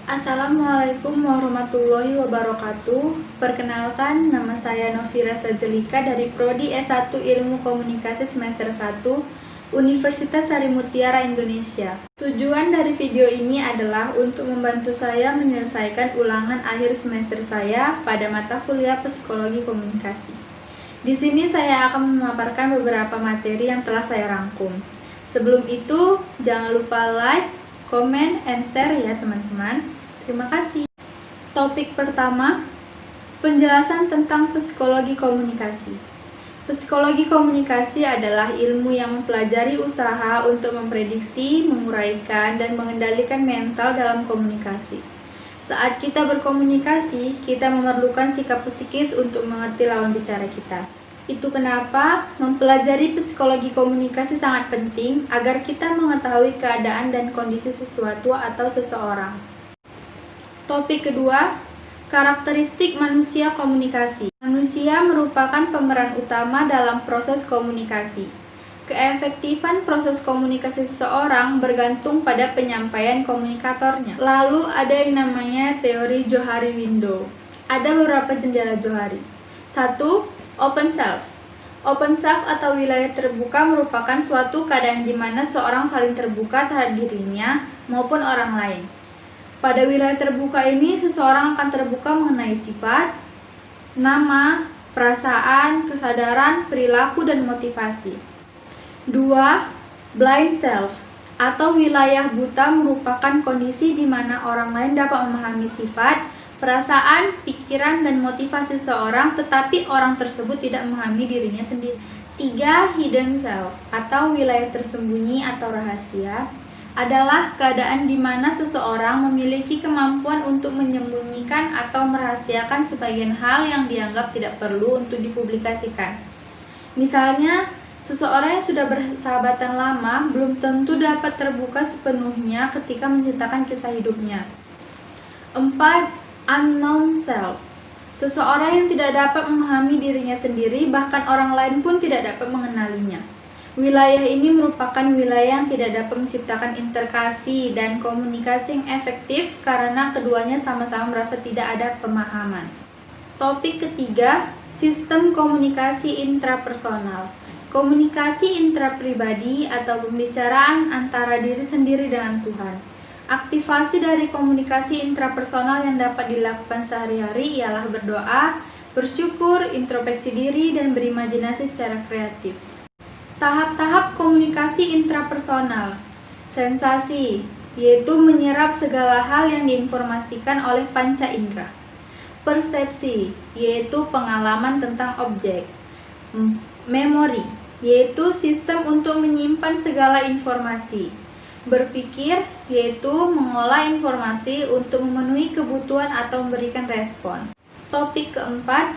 Assalamualaikum warahmatullahi wabarakatuh. Perkenalkan, nama saya Novira Sajelika dari Prodi S1 Ilmu Komunikasi semester 1 Universitas Sari Mutiara Indonesia. Tujuan dari video ini adalah untuk membantu saya menyelesaikan ulangan akhir semester saya pada mata kuliah Psikologi Komunikasi. Di sini saya akan memaparkan beberapa materi yang telah saya rangkum. Sebelum itu, jangan lupa like, comment, and share ya teman-teman. Terima kasih. Topik pertama, penjelasan tentang psikologi komunikasi. Psikologi komunikasi adalah ilmu yang mempelajari usaha untuk memprediksi, menguraikan, dan mengendalikan mental dalam komunikasi. Saat kita berkomunikasi, kita memerlukan sikap psikis untuk mengerti lawan bicara kita. Itu kenapa mempelajari psikologi komunikasi sangat penting agar kita mengetahui keadaan dan kondisi sesuatu atau seseorang. Topik kedua, karakteristik manusia komunikasi. Manusia merupakan pemeran utama dalam proses komunikasi. Keefektifan proses komunikasi seseorang bergantung pada penyampaian komunikatornya. Lalu ada yang namanya teori Johari Window. Ada beberapa jendela Johari. 1. Open self. Open self atau wilayah terbuka merupakan suatu keadaan di mana seorang saling terbuka terhadap dirinya maupun orang lain. Pada wilayah terbuka ini, seseorang akan terbuka mengenai sifat, nama, perasaan, kesadaran, perilaku, dan motivasi. 2. Blind self atau wilayah buta merupakan kondisi di mana orang lain dapat memahami sifat, perasaan, pikiran, dan motivasi seseorang, tetapi orang tersebut tidak memahami dirinya sendiri. 3. Hidden self atau wilayah tersembunyi atau rahasia adalah keadaan di mana seseorang memiliki kemampuan untuk menyembunyikan atau merahasiakan sebagian hal yang dianggap tidak perlu untuk dipublikasikan. Misalnya, seseorang yang sudah bersahabatan lama belum tentu dapat terbuka sepenuhnya ketika menceritakan kisah hidupnya. 4. Unknown self. Seseorang yang tidak dapat memahami dirinya sendiri, bahkan orang lain pun tidak dapat mengenalinya. Wilayah ini merupakan wilayah yang tidak dapat menciptakan interaksi dan komunikasi yang efektif karena keduanya sama-sama merasa tidak ada pemahaman. Topik ketiga, sistem komunikasi intrapersonal. Komunikasi intrapribadi atau pembicaraan antara diri sendiri dengan Tuhan. Aktivasi dari komunikasi intrapersonal yang dapat dilakukan sehari-hari ialah berdoa, bersyukur, introspeksi diri, dan berimajinasi secara kreatif. Tahap-tahap komunikasi intrapersonal. Sensasi, yaitu menyerap segala hal yang diinformasikan oleh panca indera. Persepsi, yaitu pengalaman tentang objek. Memori, yaitu sistem untuk menyimpan segala informasi. Berpikir, yaitu mengolah informasi untuk memenuhi kebutuhan atau memberikan respon. Topik keempat,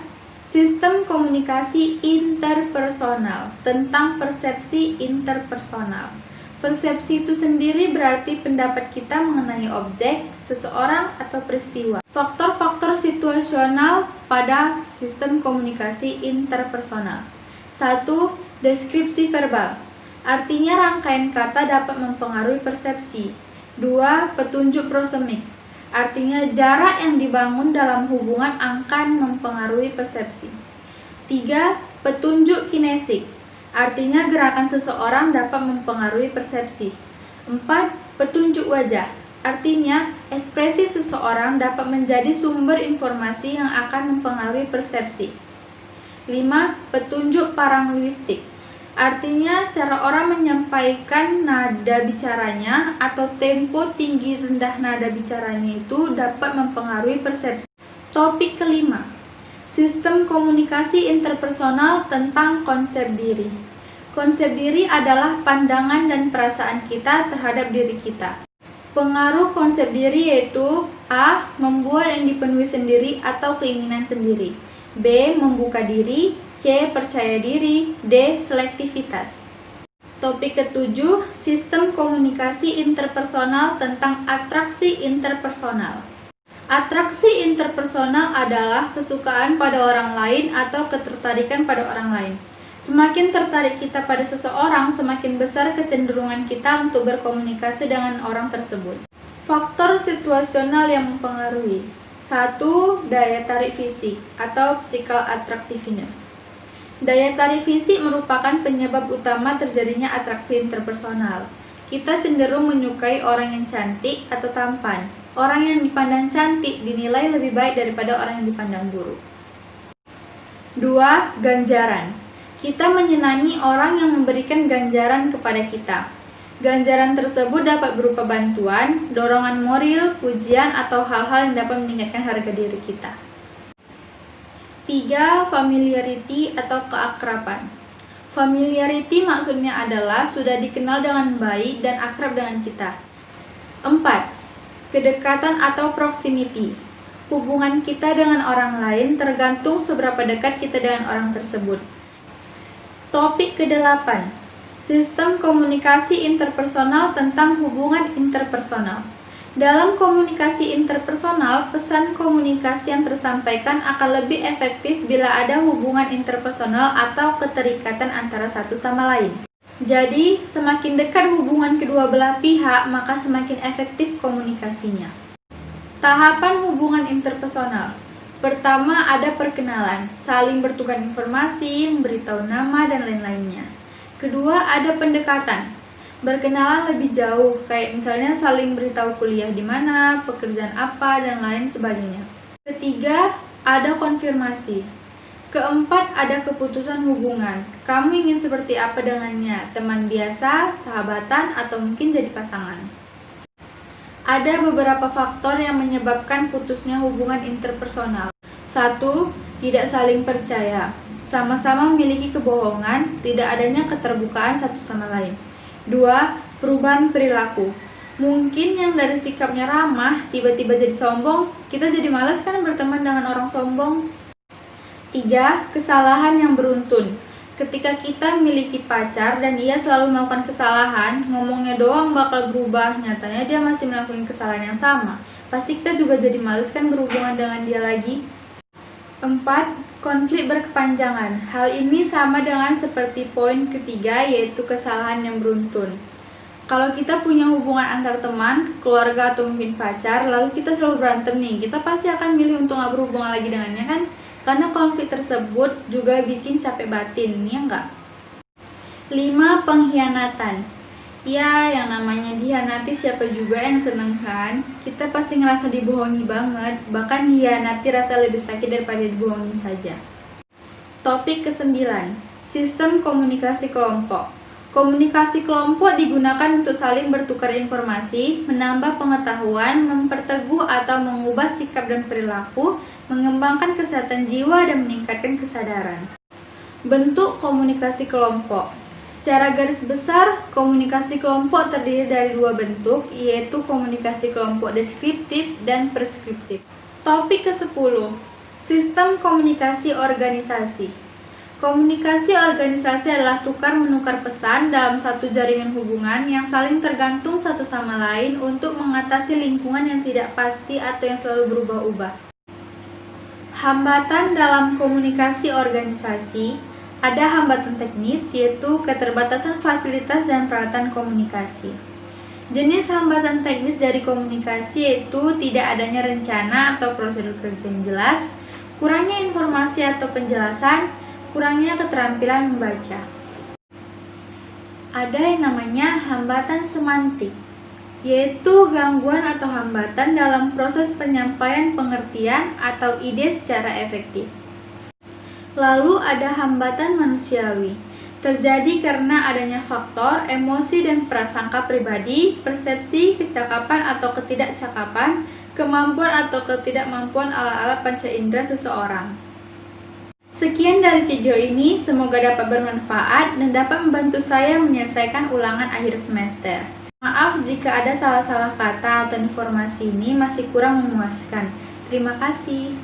sistem komunikasi interpersonal, tentang persepsi interpersonal. Persepsi itu sendiri berarti pendapat kita mengenai objek, seseorang, atau peristiwa. Faktor-faktor situasional pada sistem komunikasi interpersonal. 1. Deskripsi verbal. Artinya rangkaian kata dapat mempengaruhi persepsi. 2. Petunjuk prosemik. Artinya jarak yang dibangun dalam hubungan akan mempengaruhi persepsi. 3. Petunjuk kinesik. Artinya gerakan seseorang dapat mempengaruhi persepsi. 4. Petunjuk wajah. Artinya ekspresi seseorang dapat menjadi sumber informasi yang akan mempengaruhi persepsi. 5. Petunjuk paralinguistik. Artinya cara orang menyampaikan nada bicaranya atau tempo tinggi rendah nada bicaranya itu dapat mempengaruhi persepsi. Topik kelima, sistem komunikasi interpersonal tentang konsep diri. Konsep diri adalah pandangan dan perasaan kita terhadap diri kita. Pengaruh konsep diri yaitu A. Membuat yang dipenuhi sendiri atau keinginan sendiri. B. Membuka diri. C. Percaya diri. D. Selektivitas. Topik ketujuh, sistem komunikasi interpersonal tentang atraksi interpersonal. Atraksi interpersonal adalah kesukaan pada orang lain atau ketertarikan pada orang lain. Semakin tertarik kita pada seseorang, semakin besar kecenderungan kita untuk berkomunikasi dengan orang tersebut. Faktor situasional yang mempengaruhi. 1. Daya tarik fisik atau physical attractiveness. Daya tarik fisik merupakan penyebab utama terjadinya atraksi interpersonal. Kita cenderung menyukai orang yang cantik atau tampan. Orang yang dipandang cantik dinilai lebih baik daripada orang yang dipandang buruk. 2. Ganjaran. Kita menyenangi orang yang memberikan ganjaran kepada kita. Ganjaran tersebut dapat berupa bantuan, dorongan moral, pujian, atau hal-hal yang dapat meningkatkan harga diri kita. 3. Familiarity atau keakraban. Familiarity maksudnya adalah sudah dikenal dengan baik dan akrab dengan kita. 4. Kedekatan atau proximity. Hubungan kita dengan orang lain tergantung seberapa dekat kita dengan orang tersebut. Topik ke-8. Sistem komunikasi interpersonal tentang hubungan interpersonal. Dalam komunikasi interpersonal, pesan komunikasi yang tersampaikan akan lebih efektif bila ada hubungan interpersonal atau keterikatan antara satu sama lain. Jadi, semakin dekat hubungan kedua belah pihak, maka semakin efektif komunikasinya. Tahapan hubungan interpersonal. Pertama, ada perkenalan, saling bertukar informasi, memberitahu nama, dan lain-lainnya. Kedua, ada pendekatan, berkenalan lebih jauh, kayak misalnya saling beritahu kuliah di mana, pekerjaan apa, dan lain sebagainya. Ketiga, ada konfirmasi. Keempat, ada keputusan hubungan. Kamu ingin seperti apa dengannya? Teman biasa, sahabatan, atau mungkin jadi pasangan. Ada beberapa faktor yang menyebabkan putusnya hubungan interpersonal. 1. Tidak saling percaya. Sama-sama memiliki kebohongan, tidak adanya keterbukaan satu sama lain. 2. Perubahan perilaku. Mungkin yang dari sikapnya ramah, tiba-tiba jadi sombong, kita jadi malas kan berteman dengan orang sombong. 3. Kesalahan yang beruntun. Ketika kita memiliki pacar dan ia selalu melakukan kesalahan, ngomongnya doang bakal berubah, nyatanya dia masih melakukan kesalahan yang sama. Pasti kita juga jadi males kan berhubungan dengan dia lagi. 4. Konflik berkepanjangan. Hal ini sama dengan seperti poin ketiga, yaitu kesalahan yang beruntun. Kalau kita punya hubungan antar teman, keluarga, atau mungkin pacar, lalu kita selalu berantem nih, kita pasti akan milih untuk gak berhubungan lagi dengannya kan? Karena konflik tersebut juga bikin capek batin, ya enggak? 5. Pengkhianatan. Ya, yang namanya dihianati siapa juga yang seneng kan? Kita pasti ngerasa dibohongi banget, bahkan dihianati rasa lebih sakit daripada dibohongi saja. Topik ke-9. Sistem komunikasi kelompok. Komunikasi kelompok digunakan untuk saling bertukar informasi, menambah pengetahuan, memperteguh atau mengubah sikap dan perilaku, mengembangkan kesehatan jiwa, dan meningkatkan kesadaran. Bentuk komunikasi kelompok. Secara garis besar, komunikasi kelompok terdiri dari dua bentuk, yaitu komunikasi kelompok deskriptif dan preskriptif. Topik ke-10. Sistem komunikasi organisasi. Komunikasi organisasi adalah tukar-menukar pesan dalam satu jaringan hubungan yang saling tergantung satu sama lain untuk mengatasi lingkungan yang tidak pasti atau yang selalu berubah-ubah. Hambatan dalam komunikasi organisasi. Ada hambatan teknis, yaitu keterbatasan fasilitas dan peralatan komunikasi. Jenis hambatan teknis dari komunikasi yaitu tidak adanya rencana atau prosedur kerja yang jelas, kurangnya informasi atau penjelasan, kurangnya keterampilan membaca. Ada yang namanya hambatan semantik, yaitu gangguan atau hambatan dalam proses penyampaian pengertian atau ide secara efektif. Lalu ada hambatan manusiawi, terjadi karena adanya faktor emosi dan prasangka pribadi, persepsi, kecakapan atau ketidakcakapan, kemampuan atau ketidakmampuan alat-alat panca indera seseorang. Sekian dari video ini, semoga dapat bermanfaat dan dapat membantu saya menyelesaikan ulangan akhir semester. Maaf jika ada salah-salah kata atau informasi ini masih kurang memuaskan. Terima kasih.